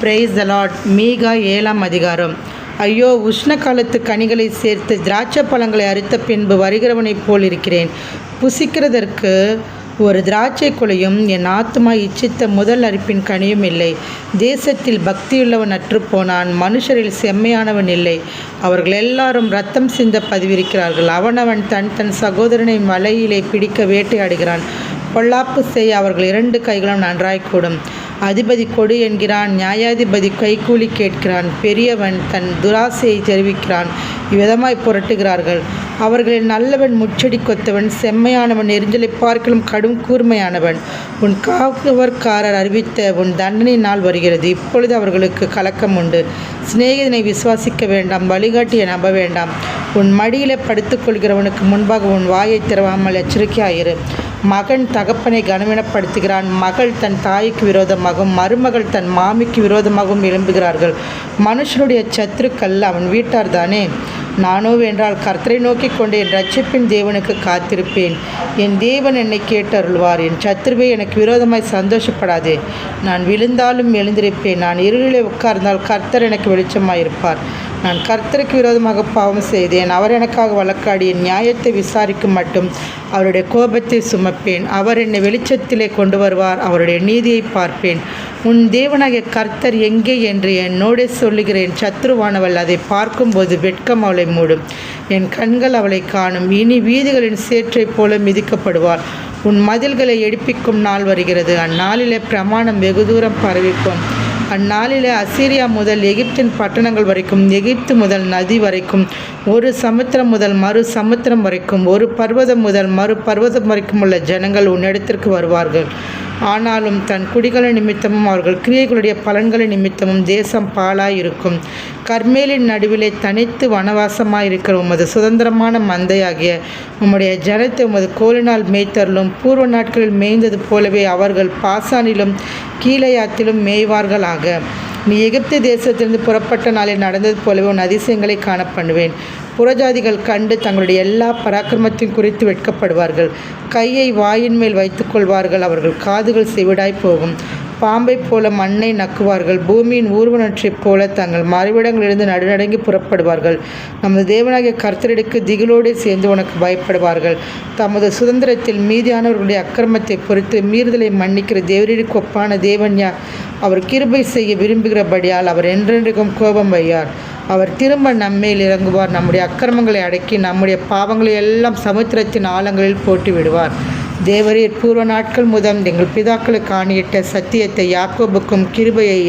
Praise the Lord. மீகா 7ஆம் அதிகாரம். ஐயோ, உஷ்ண காலத்து கனிகளை சேர்த்து திராட்சை பழங்களை அறுத்த பின்பு வருகிறவனைப் போல் இருக்கிறேன். புசிக்கிறதற்கு ஒரு திராட்சை கொலையும் என் ஆத்துமா இச்சித்த முதல் அரிப்பின் கனியும் இல்லை. தேசத்தில் பக்தியுள்ளவன் அற்றுப்போனான், மனுஷரில் செம்மையானவன் இல்லை. அவர்கள் எல்லாரும் இரத்தம் சிந்த பதிவிருக்கிறார்கள். அவனவன் தன் தன் சகோதரனை வலையிலே பிடிக்க வேட்டையாடுகிறான். பொல்லாப்பு செய்ய அவர்கள் 2 கைகளும் நன்றாய்க்கூடும். அதிபதி கொடு என்கிறான், நியாயாதிபதி கைக்கூலி கேட்கிறான். பெரியவன் தன் துராசையை தெரிவிக்கிறான். இவ்விதமாய் புரட்டுகிறார்கள். அவர்களில் நல்லவன் முச்செடி கொத்தவன், செம்மையானவன் எரிஞ்சலை பார்க்கலும் கடும் கூர்மையானவன். உன் காவற்காரர் அறிவித்த உன் தண்டனை நாள் வருகிறது. இப்பொழுது அவர்களுக்கு கலக்கம் உண்டு. சிநேகிதனை விசுவாசிக்க வேண்டாம், வழிகாட்டியை நம்ப வேண்டாம். உன் மடியிலே படுத்துக்கொள்கிறவனுக்கு முன்பாக உன் வாயை திறவாமல் எச்சரிக்கையாயிரு. மகன் தகப்பனை கனவீனப்படுத்துகிறான், மகள் தன் தாய்க்கு விரோதமாகவும் மருமகள் தன் மாமிக்கு விரோதமாகவும் எழும்புகிறார்கள். மனுஷனுடைய சத்துருக்கள் அவன் வீட்டார் தானே. நானோ வென்றால் கர்த்தரை நோக்கி கொண்டு என் ரட்சிப்பின் தேவனுக்கு காத்திருப்பேன். என் தேவன் என்னை கேட்டருள்வார். என் சத்துருவே எனக்கு விரோதமாய் சந்தோஷப்படாதே. நான் விழுந்தாலும் எழுந்திருப்பேன். நான் இருளிலே உட்கார்ந்தால் கர்த்தர் எனக்கு வெளிச்சமாயிருப்பார். நான் கர்த்தருக்கு விரோதமாக பாவம் செய்தேன். அவர் எனக்காக வழக்காடி என் நியாயத்தை விசாரிக்கும் மட்டும் அவருடைய கோபத்தை சுமப்பேன். அவர் என்னை வெளிச்சத்திலே கொண்டு வருவார். அவருடைய நீதியை பார்ப்பேன். உன் தேவனாகிய கர்த்தர் எங்கே என்று என்னோடே சொல்லுகிறேன். சத்துருவானவள் அதை பார்க்கும்போது வெட்கம் அவளை மூடும். என் கண்கள் அவளை காணும். இனி வீதிகளின் சேற்றைப் போல மிதிக்கப்படுவாள். உன் மதில்களை எடுப்பிக்கும் நாள் வருகிறது. அந்நாளிலே பிரமாணம் வெகு தூரம் பரவிக்கும். அந்நாளிலே அசீரியா முதல் எகிப்தின் பட்டணங்கள் வரைக்கும், எகிப்து முதல் நதி வரைக்கும், ஒரு சமுத்திரம் முதல் மறு சமுத்திரம் வரைக்கும், ஒரு பர்வதம் முதல் மறு பர்வதம் வரைக்கும் உள்ள ஜனங்கள் உன்னிடத்திற்கு வருவார்கள். ஆனாலும் தன் குடிகளின் நிமித்தமும் அவர்கள் கிரியைகளுடைய பலன்களின் நிமித்தமும் தேசம் பாழாயிருக்கும். கர்மேலின் நடுவிலே தனித்து வனவாசமாயிருக்கிற உமது சுதந்திரமான மந்தையாகிய உம்முடைய ஜனத்தை உமது கோலினால் மேய்த்தருளும். பூர்வ நாட்களில் மேய்ந்தது போலவே அவர்கள் பாசானிலும் கீலேயாத்திலும் மேய்வார்களாக. நீ எகிப்து தேசத்திலிருந்து புறப்பட்ட நாளில் நடந்தது போலவே உன் அதிசயங்களை காணப்பண்ணுவேன். புறஜாதிகள் கண்டு தங்களுடைய எல்லா பராக்கிரமத்தையும் குறித்து வெட்கப்படுவார்கள். கையை வாயின் மேல் வைத்துக் கொள்வார்கள். அவர்கள் காதுகள் செவிடாய் போகும். பாம்பைப் போல மண்ணை நக்குவார்கள். பூமியின் ஊர்வனற்றைப் போல தங்கள் மறைவிடங்களிலிருந்து நடுநடங்கி புறப்படுவார்கள். நமது தேவனாகிய கர்த்தருக்கு திகிலோடு சேர்ந்து உனக்கு பயப்படுவார்கள். தமது சுதந்திரத்தில் மீதியானவர்களுடைய அக்கிரமத்தை பொறுத்து மீறுதலை மன்னிக்கிற தேவருக்கு ஒப்பான தேவன் யார்? அவர் கிருபை செய்ய விரும்புகிறபடியால் அவர் என்றென்றைக்கும் கோபம் வையார். அவர் திரும்ப நம்மேல் இறங்குவார். நம்முடைய அக்கிரமங்களை அடக்கி நம்முடைய பாவங்களை எல்லாம் சமுத்திரத்தின் ஆழங்களில் போட்டு விடுவார். தேவரீர் பூர்வ நாட்கள் முதல் எங்கள் பிதாக்களுக்கு ஆணையிட்ட சத்தியத்தை யாக்கோபுக்கும் கிருபையை